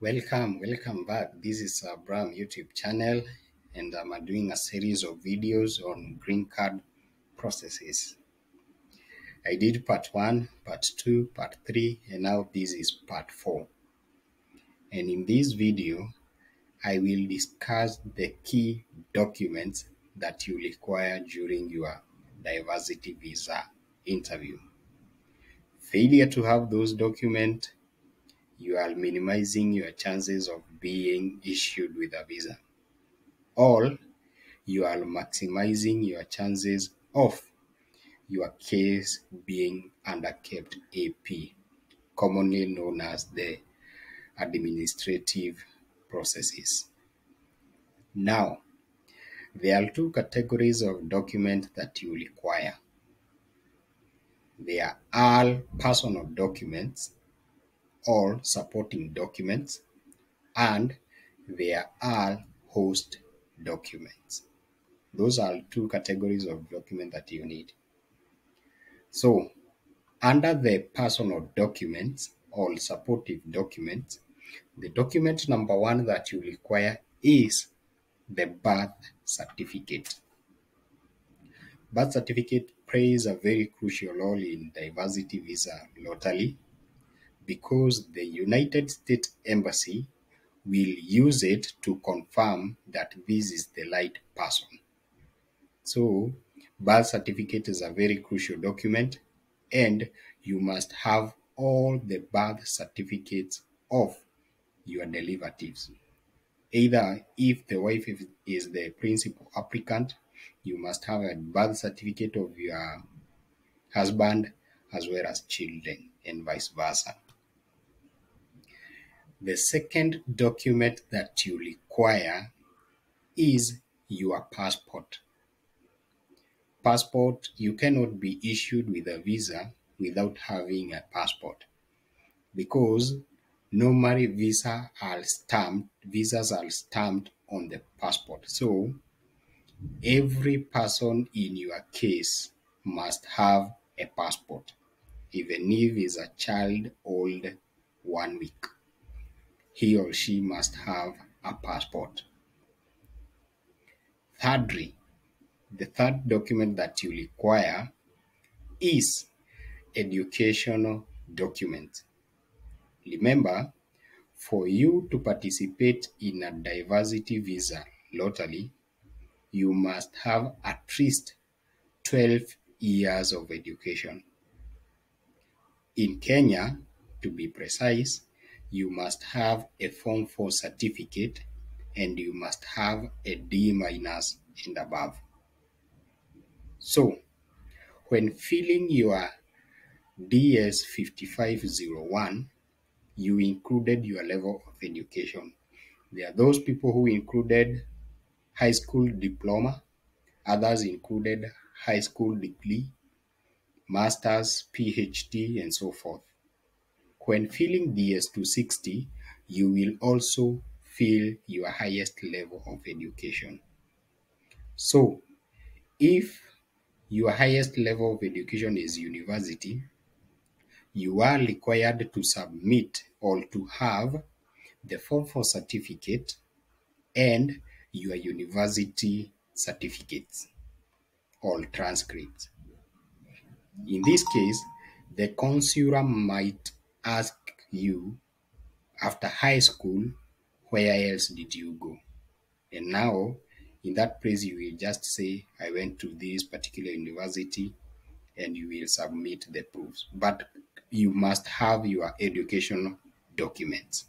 Welcome back. This is Abraham YouTube channel, and I'm doing a series of videos on green card processes. I did part 1, part 2, part 3, and now this is part 4. And in this video, I will discuss the key documents that you require during your diversity visa interview. Failure to have those documents, you are minimizing your chances of being issued with a visa. Or you are maximizing your chances of your case being under kept AP, commonly known as the administrative processes. Now, there are two categories of documents that you require. They are all personal documents or supporting documents, and they are all host documents. Those are two categories of document that you need. So, under the personal documents or supportive documents, the document number 1 that you require is the birth certificate. Birth certificate plays a very crucial role in diversity visa lottery because the United States Embassy will use it to confirm that this is the right person. So, birth certificate is a very crucial document, and you must have all the birth certificates of your derivatives. Either if the wife is the principal applicant, you must have a birth certificate of your husband as well as children, and vice versa. The second document that you require is your passport. Passport, you cannot be issued with a visa without having a passport, because normally visas are stamped on the passport. So every person in your case must have a passport, even if is a child old 1 week. He or she must have a passport. Thirdly, the third document that you require is educational document. Remember, for you to participate in a diversity visa lottery, you must have at least 12 years of education. In Kenya, to be precise, you must have a Form 4 certificate and you must have a D- and above. So, when filling your DS 5501, you included your level of education. There are those people who included high school diploma, others included high school degree, master's, PhD, and so forth. When filling DS 260, you will also fill your highest level of education. So, if your highest level of education is university, you are required to submit or to have the Form 4 certificate and your university certificates or transcripts. In this case, the consular might ask you after high school, where else did you go? And now, in that place, you will just say, I went to this particular university, and you will submit the proofs. But you must have your educational documents.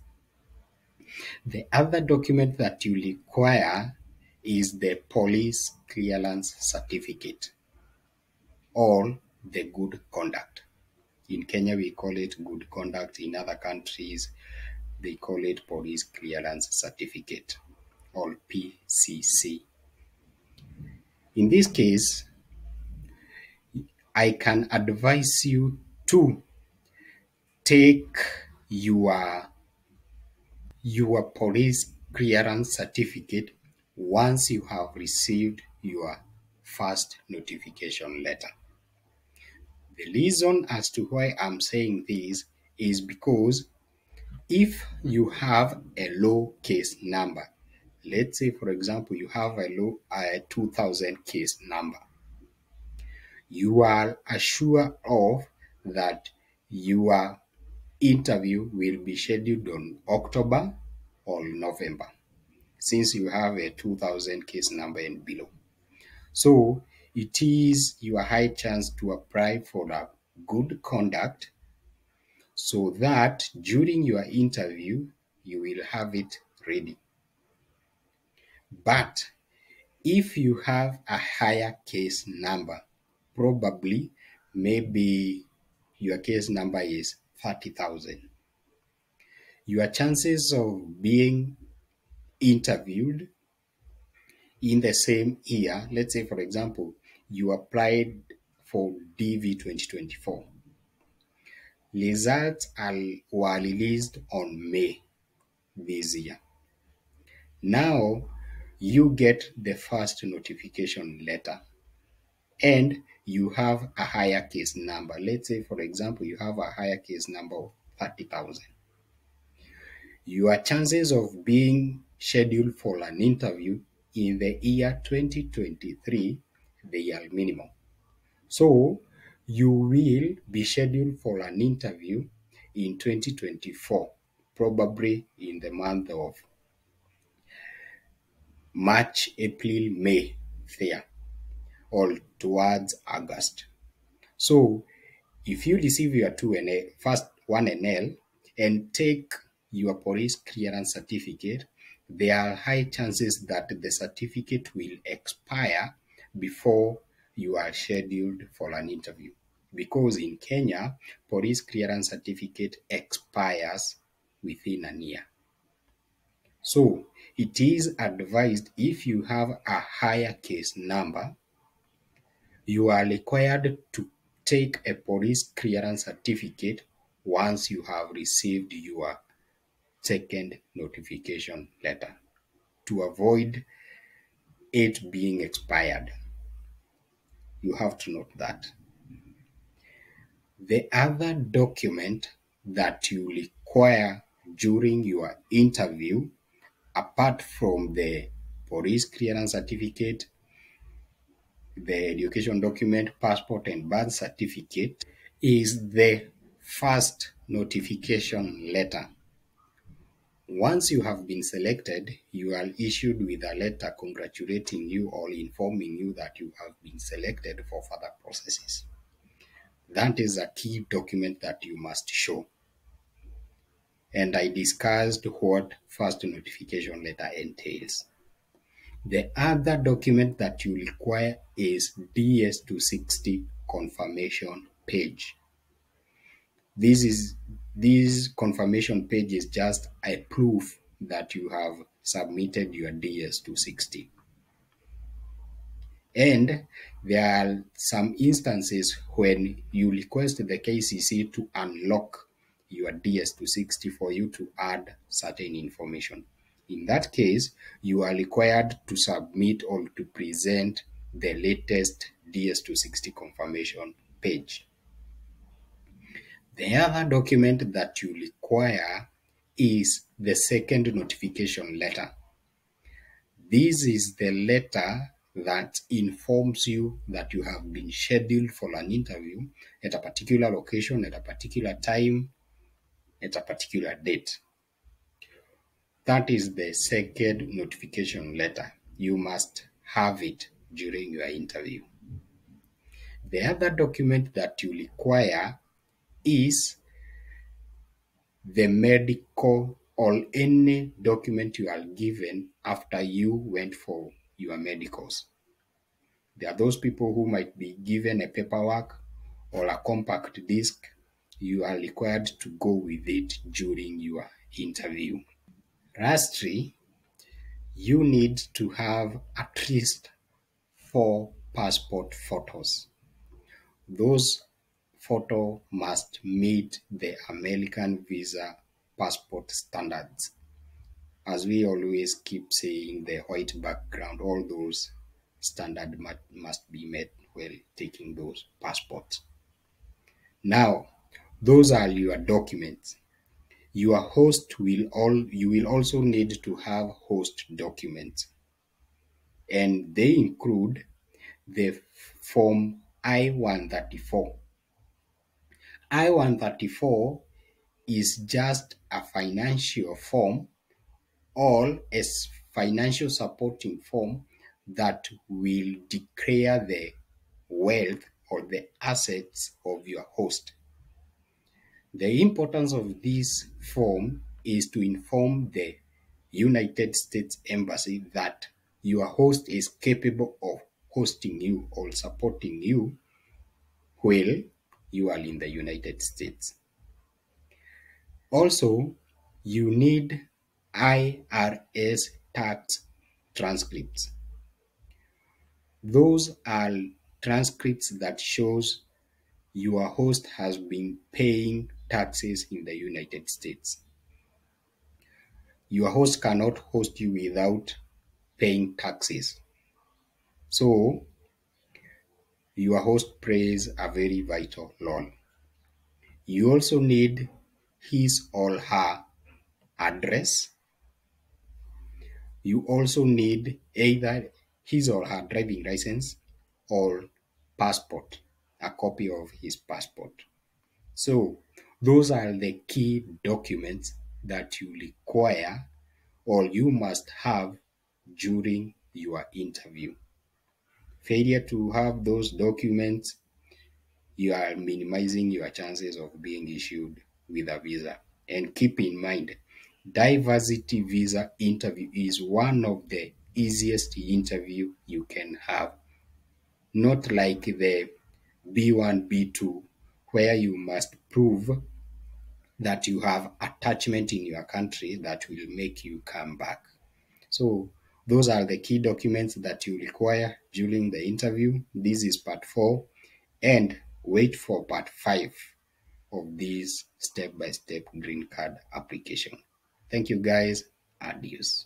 The other document that you require is the police clearance certificate or the good conduct. In Kenya, we call it good conduct. In other countries, they call it police clearance certificate or PCC. In this case, I can advise you to take your police clearance certificate once you have received your first notification letter. The reason as to why I'm saying this is because if you have a low case number, let's say for example you have a 2000 case number, you are assured of that your interview will be scheduled on October or November, since you have a 2000 case number and below. So it is your high chance to apply for a good conduct, so that during your interview you will have it ready. But if you have a higher case number, probably maybe your case number is 30,000, your chances of being interviewed in the same year, let's say for example, you applied for DV 2024, results were released on May this year. Now you get the first notification letter and you have a higher case number. Let's say, for example, you have a higher case number of 30,000. Your chances of being scheduled for an interview in the year 2023, they are minimum. So you will be scheduled for an interview in 2024, probably in the month of March, April, May there, or towards August. So if you receive your first 1NL and take your police clearance certificate, there are high chances that the certificate will expire before you are scheduled for an interview. Because in Kenya, police clearance certificate expires within a year. So it is advised, if you have a higher case number, you are required to take a police clearance certificate once you have received your second notification letter, to avoid it being expired. You have to note that. The other document that you require during your interview, apart from the police clearance certificate, the education document, passport, and birth certificate, is the first notification letter. Once you have been selected, you are issued with a letter congratulating you or informing you that you have been selected for further processes. That is a key document that you must show. And I discussed what first notification letter entails. The other document that you require is DS260 confirmation page. This confirmation page is just a proof that you have submitted your DS260. And there are some instances when you request the KCC to unlock your DS260 for you to add certain information. In that case, you are required to submit or to present the latest DS260 confirmation page. The other document that you require is the second notification letter. This is the letter that informs you that you have been scheduled for an interview at a particular location, at a particular time, at a particular date. That is the second notification letter. You must have it during your interview. The other document that you require is the medical or any document you are given after you went for your medicals. There are those people who might be given a paperwork or a compact disc. You are required to go with it during your interview. Lastly, you need to have at least 4 passport photos. Those photos must meet the American visa passport standards. As we always keep saying, the white background, all those standards must be met while taking those passports. Now, those are your documents. you will also need to have host documents, and they include the form I-134. I-134 is just a financial form or a financial supporting form that will declare the wealth or the assets of your host. The importance of this form is to inform the United States Embassy that your host is capable of hosting you or supporting you while you are in the United States. Also, you need IRS tax transcripts. Those are transcripts that shows your host has been paying taxes in the United States. Your host cannot host you without paying taxes. So, your host plays a very vital role. You also need his or her address. You also need either his or her driving license or passport, a copy of his passport. So, those are the key documents that you require or you must have during your interview. Failure to have those documents, you are minimizing your chances of being issued with a visa. And keep in mind, diversity visa interview is one of the easiest interview you can have. Not like the B1, B2, where you must prove that you have attachment in your country that will make you come back. So those are the key documents that you require during the interview. This is part 4, and wait for part 5 of this step-by-step green card application. Thank you guys. Adios.